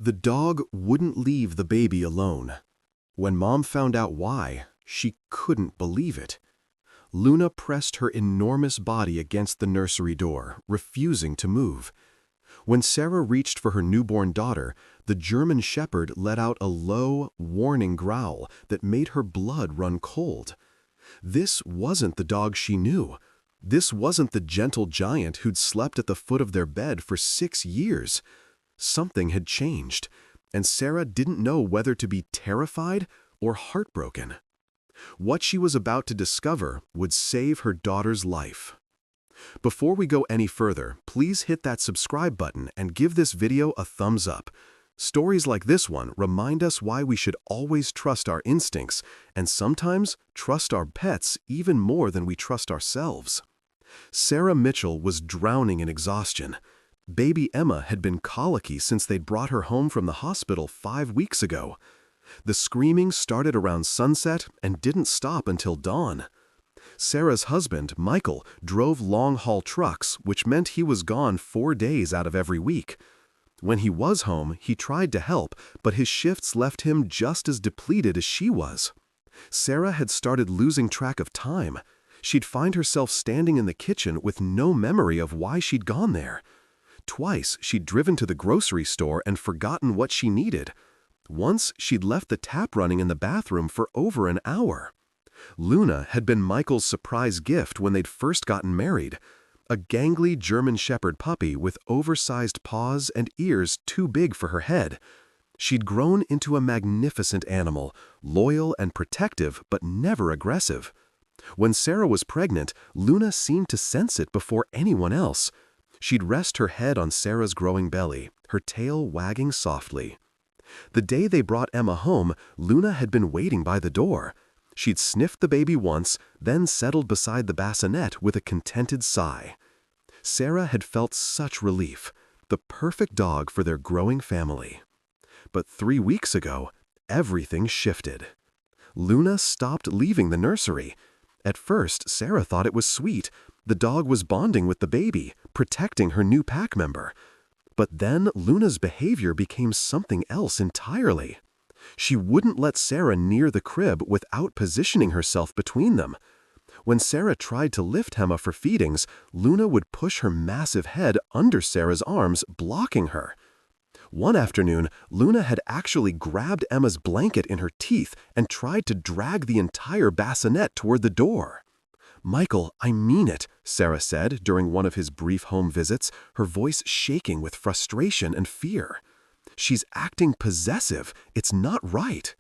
The dog wouldn't leave the baby alone. When Mom found out why, she couldn't believe it. Luna pressed her enormous body against the nursery door, refusing to move. When Sarah reached for her newborn daughter, the German Shepherd let out a low, warning growl that made her blood run cold. This wasn't the dog she knew. This wasn't the gentle giant who'd slept at the foot of their bed for 6 years. Something had changed, and Sarah didn't know whether to be terrified or heartbroken. What she was about to discover would save her daughter's life. Before we go any further, please hit that subscribe button and give this video a thumbs up. Stories like this one remind us why we should always trust our instincts and sometimes trust our pets even more than we trust ourselves. Sarah Mitchell was drowning in exhaustion. Baby Emma had been colicky since they'd brought her home from the hospital 5 weeks ago. The screaming started around sunset and didn't stop until dawn. Sarah's husband, Michael, drove long-haul trucks, which meant he was gone 4 days out of every week. When he was home, he tried to help, but his shifts left him just as depleted as she was. Sarah had started losing track of time. She'd find herself standing in the kitchen with no memory of why she'd gone there. Twice, she'd driven to the grocery store and forgotten what she needed. Once, she'd left the tap running in the bathroom for over an hour. Luna had been Michael's surprise gift when they'd first gotten married. A gangly German Shepherd puppy with oversized paws and ears too big for her head. She'd grown into a magnificent animal, loyal and protective but never aggressive. When Sarah was pregnant, Luna seemed to sense it before anyone else. She'd rest her head on Sarah's growing belly, her tail wagging softly. The day they brought Emma home, Luna had been waiting by the door. She'd sniffed the baby once, then settled beside the bassinet with a contented sigh. Sarah had felt such relief, the perfect dog for their growing family. But 3 weeks ago, everything shifted. Luna stopped leaving the nursery. At first, Sarah thought it was sweet. The dog was bonding with the baby, protecting her new pack member. But then Luna's behavior became something else entirely. She wouldn't let Sarah near the crib without positioning herself between them. When Sarah tried to lift Emma for feedings, Luna would push her massive head under Sarah's arms, blocking her. One afternoon, Luna had actually grabbed Emma's blanket in her teeth and tried to drag the entire bassinet toward the door. "Michael, I mean it," Sarah said during one of his brief home visits, her voice shaking with frustration and fear. "She's acting possessive. It's not right."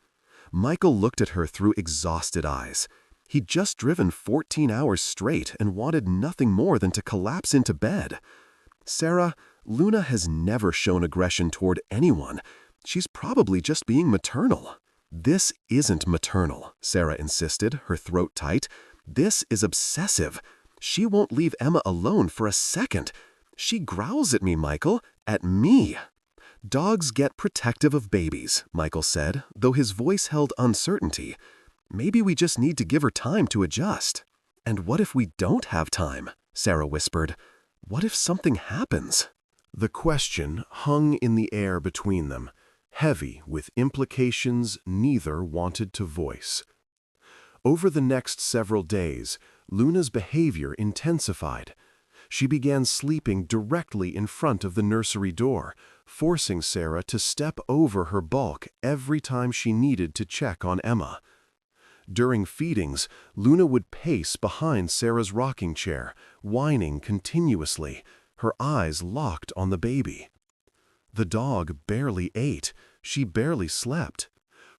Michael looked at her through exhausted eyes. He'd just driven 14 hours straight and wanted nothing more than to collapse into bed. "Sarah, Luna has never shown aggression toward anyone. She's probably just being maternal." "This isn't maternal," Sarah insisted, her throat tight. "This is obsessive. She won't leave Emma alone for a second. She growls at me, Michael, at me." "Dogs get protective of babies," Michael said, though his voice held uncertainty. "Maybe we just need to give her time to adjust." "And what if we don't have time?" Sarah whispered. "What if something happens?" The question hung in the air between them, heavy with implications neither wanted to voice. Over the next several days, Luna's behavior intensified. She began sleeping directly in front of the nursery door, forcing Sarah to step over her bulk every time she needed to check on Emma. During feedings, Luna would pace behind Sarah's rocking chair, whining continuously, her eyes locked on the baby. The dog barely ate, she barely slept.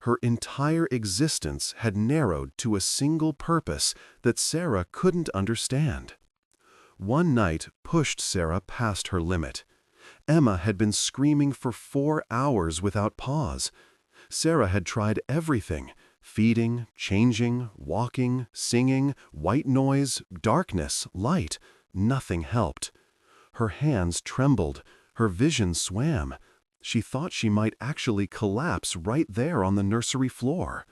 Her entire existence had narrowed to a single purpose that Sarah couldn't understand. One night pushed Sarah past her limit. Emma had been screaming for 4 hours without pause. Sarah had tried everything: feeding, changing, walking, singing, white noise, darkness, light. Nothing helped. Her hands trembled, her vision swam. She thought she might actually collapse right there on the nursery floor.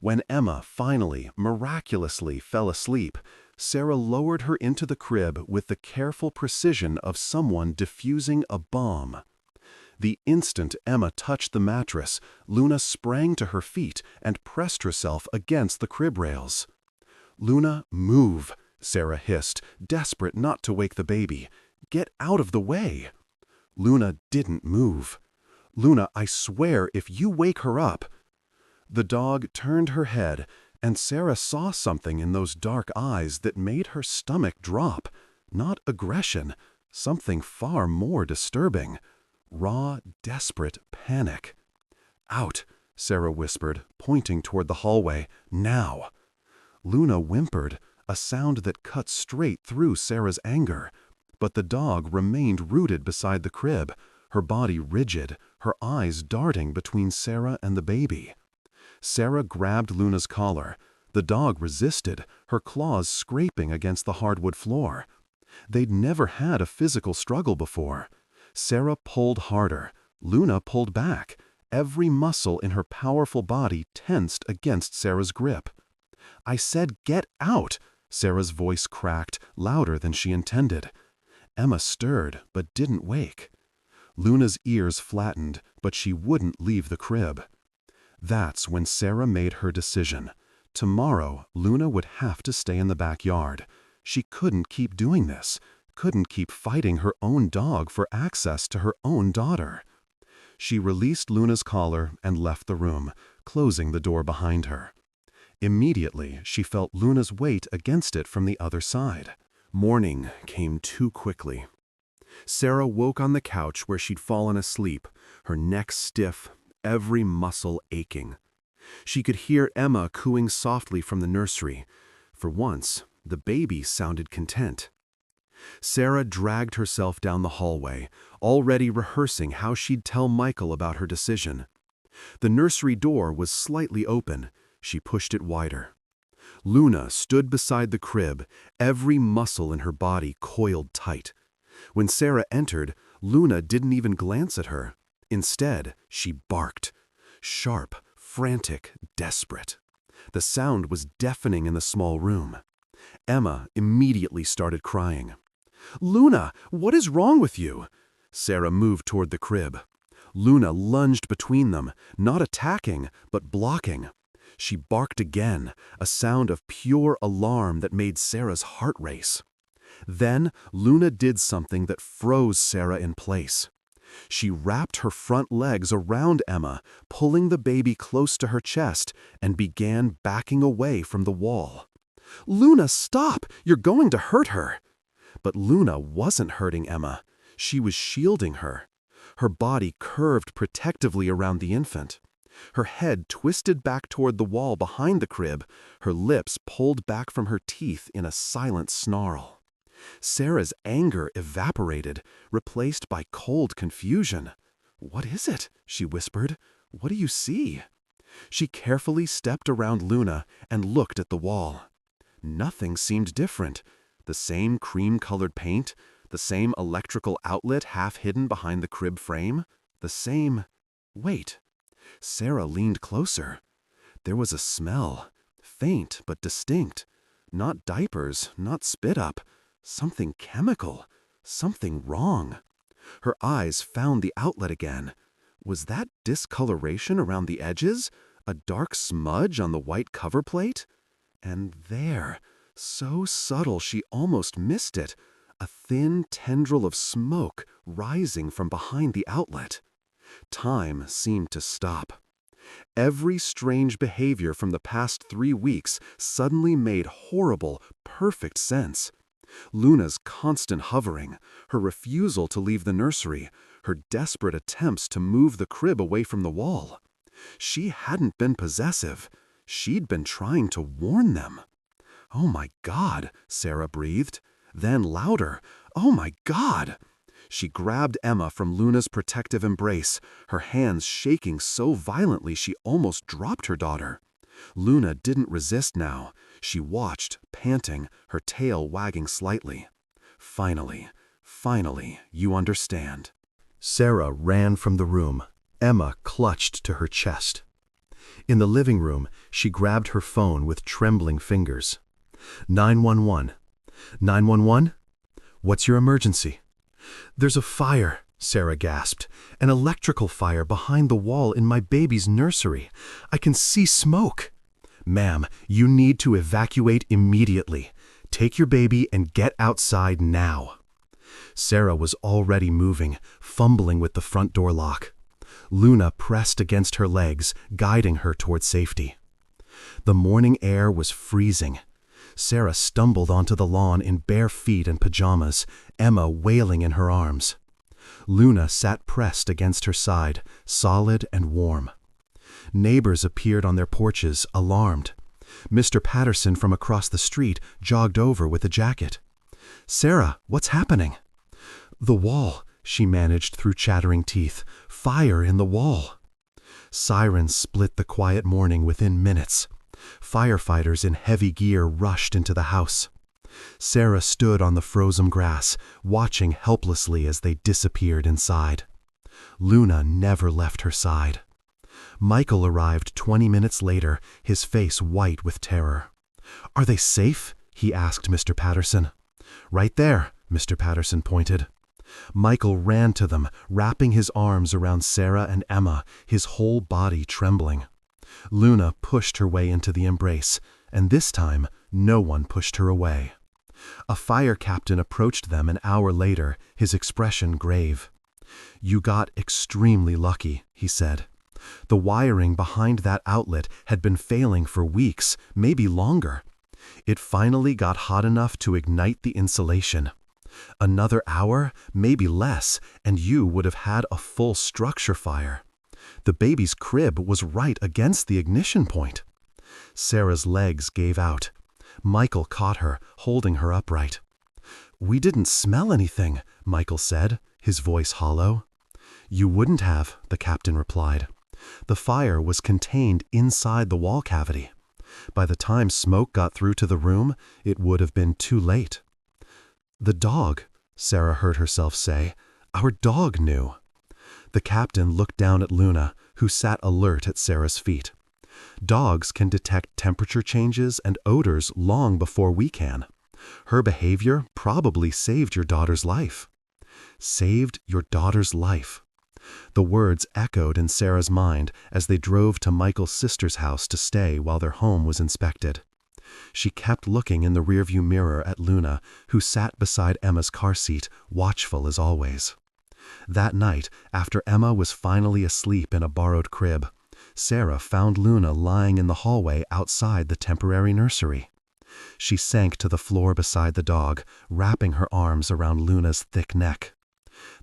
When Emma finally, miraculously fell asleep, Sarah lowered her into the crib with the careful precision of someone diffusing a bomb. The instant Emma touched the mattress, Luna sprang to her feet and pressed herself against the crib rails. "Luna, move," Sarah hissed, desperate not to wake the baby. "Get out of the way." Luna didn't move. "Luna, I swear, if you wake her up—" The dog turned her head, and Sarah saw something in those dark eyes that made her stomach drop. Not aggression, something far more disturbing. Raw, desperate panic. "Out," Sarah whispered, pointing toward the hallway. "Now." Luna whimpered, a sound that cut straight through Sarah's anger. But the dog remained rooted beside the crib, her body rigid, her eyes darting between Sarah and the baby. Sarah grabbed Luna's collar. The dog resisted, her claws scraping against the hardwood floor. They'd never had a physical struggle before. Sarah pulled harder. Luna pulled back, every muscle in her powerful body tensed against Sarah's grip. "I said get out!" Sarah's voice cracked, louder than she intended. Emma stirred, but didn't wake. Luna's ears flattened, but she wouldn't leave the crib. That's when Sarah made her decision. Tomorrow, Luna would have to stay in the backyard. She couldn't keep doing this, couldn't keep fighting her own dog for access to her own daughter. She released Luna's collar and left the room, closing the door behind her. Immediately, she felt Luna's weight against it from the other side. Morning came too quickly. Sarah woke on the couch where she'd fallen asleep, her neck stiff, every muscle aching. She could hear Emma cooing softly from the nursery. For once, the baby sounded content. Sarah dragged herself down the hallway, already rehearsing how she'd tell Michael about her decision. The nursery door was slightly open. She pushed it wider. Luna stood beside the crib, every muscle in her body coiled tight. When Sarah entered, Luna didn't even glance at her. Instead, she barked. Sharp, frantic, desperate. The sound was deafening in the small room. Emma immediately started crying. "Luna, what is wrong with you?" Sarah moved toward the crib. Luna lunged between them, not attacking, but blocking. She barked again, a sound of pure alarm that made Sarah's heart race. Then Luna did something that froze Sarah in place. She wrapped her front legs around Emma, pulling the baby close to her chest, and began backing away from the wall. "Luna, stop! You're going to hurt her!" But Luna wasn't hurting Emma. She was shielding her. Her body curved protectively around the infant. Her head twisted back toward the wall behind the crib, her lips pulled back from her teeth in a silent snarl. Sarah's anger evaporated, replaced by cold confusion. "What is it?" she whispered. "What do you see?" She carefully stepped around Luna and looked at the wall. Nothing seemed different. The same cream-colored paint, the same electrical outlet half hidden behind the crib frame, the same— Wait. Sarah leaned closer. There was a smell, faint but distinct. Not diapers, not spit up. Something chemical, something wrong. Her eyes found the outlet again. Was that discoloration around the edges? A dark smudge on the white cover plate? And there, so subtle she almost missed it, a thin tendril of smoke rising from behind the outlet. Time seemed to stop. Every strange behavior from the past 3 weeks suddenly made horrible, perfect sense. Luna's constant hovering, her refusal to leave the nursery, her desperate attempts to move the crib away from the wall. She hadn't been possessive. She'd been trying to warn them. "Oh my God," Sarah breathed. Then louder, "Oh my God." She grabbed Emma from Luna's protective embrace, her hands shaking so violently she almost dropped her daughter. Luna didn't resist now. She watched, panting, her tail wagging slightly. Finally, you understand." Sarah ran from the room. Emma clutched to her chest. In the living room, she grabbed her phone with trembling fingers. 911. 911? What's your emergency? There's a fire, Sarah gasped. "An electrical fire behind the wall in my baby's nursery. I can see smoke." "Ma'am, you need to evacuate immediately. Take your baby and get outside now." Sarah was already moving, fumbling with the front door lock. Luna pressed against her legs, guiding her toward safety. The morning air was freezing. Sarah stumbled onto the lawn in bare feet and pajamas, Emma wailing in her arms. Luna sat pressed against her side, solid and warm. Neighbors appeared on their porches, alarmed. Mr. Patterson from across the street jogged over with a jacket. "Sarah, what's happening?" "The wall," she managed through chattering teeth. "Fire in the wall." Sirens split the quiet morning within minutes. Firefighters in heavy gear rushed into the house. Sarah stood on the frozen grass, watching helplessly as they disappeared inside. Luna never left her side. Michael arrived 20 minutes later, his face white with terror. "Are they safe?" he asked Mr. Patterson. "Right there," Mr. Patterson pointed. Michael ran to them, wrapping his arms around Sarah and Emma, his whole body trembling. Luna pushed her way into the embrace, and this time no one pushed her away. A fire captain approached them an hour later, his expression grave. "You got extremely lucky," he said. "The wiring behind that outlet had been failing for weeks, maybe longer. It finally got hot enough to ignite the insulation. Another hour, maybe less, and you would have had a full structure fire. The baby's crib was right against the ignition point." Sarah's legs gave out. Michael caught her, holding her upright. "We didn't smell anything," Michael said, his voice hollow. "You wouldn't have," the captain replied. "The fire was contained inside the wall cavity. By the time smoke got through to the room, it would have been too late." "The dog," Sarah heard herself say. "Our dog knew." The captain looked down at Luna, who sat alert at Sarah's feet. "Dogs can detect temperature changes and odors long before we can. Her behavior probably saved your daughter's life." Saved your daughter's life. The words echoed in Sarah's mind as they drove to Michael's sister's house to stay while their home was inspected. She kept looking in the rearview mirror at Luna, who sat beside Emma's car seat, watchful as always. That night, after Emma was finally asleep in a borrowed crib, Sarah found Luna lying in the hallway outside the temporary nursery. She sank to the floor beside the dog, wrapping her arms around Luna's thick neck.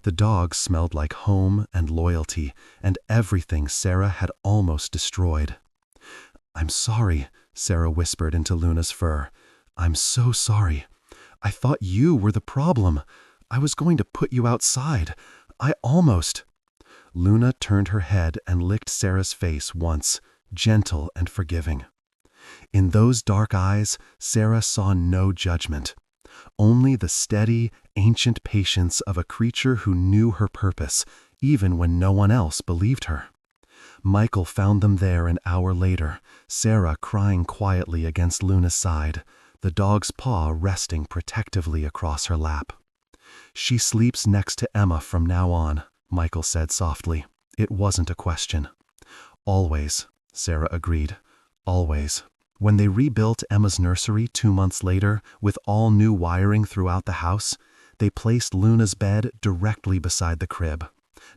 The dog smelled like home and loyalty, and everything Sarah had almost destroyed. "I'm sorry," Sarah whispered into Luna's fur. "I'm so sorry. I thought you were the problem. I was going to put you outside. I almost—" Luna turned her head and licked Sarah's face once, gentle and forgiving. In those dark eyes, Sarah saw no judgment, only the steady, ancient patience of a creature who knew her purpose, even when no one else believed her. Michael found them there an hour later, Sarah crying quietly against Luna's side, the dog's paw resting protectively across her lap. "She sleeps next to Emma from now on," Michael said softly. It wasn't a question. "Always," Sarah agreed. "Always." When they rebuilt Emma's nursery 2 months later, with all new wiring throughout the house, they placed Luna's bed directly beside the crib.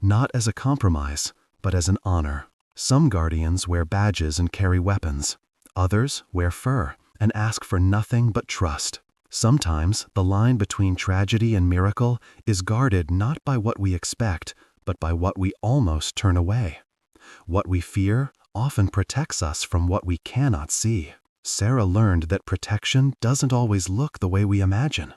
Not as a compromise, but as an honor. Some guardians wear badges and carry weapons. Others wear fur and ask for nothing but trust. Sometimes the line between tragedy and miracle is guarded not by what we expect, but by what we almost turn away. What we fear often protects us from what we cannot see. Sarah learned that protection doesn't always look the way we imagine.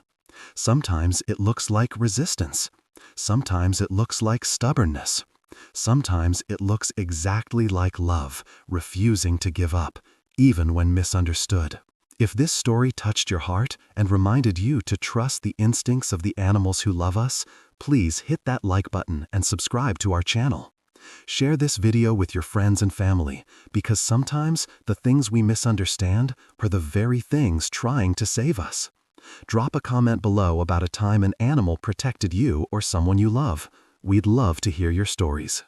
Sometimes it looks like resistance. Sometimes it looks like stubbornness. Sometimes it looks exactly like love, refusing to give up, even when misunderstood. If this story touched your heart and reminded you to trust the instincts of the animals who love us, please hit that like button and subscribe to our channel. Share this video with your friends and family, because sometimes the things we misunderstand are the very things trying to save us. Drop a comment below about a time an animal protected you or someone you love. We'd love to hear your stories.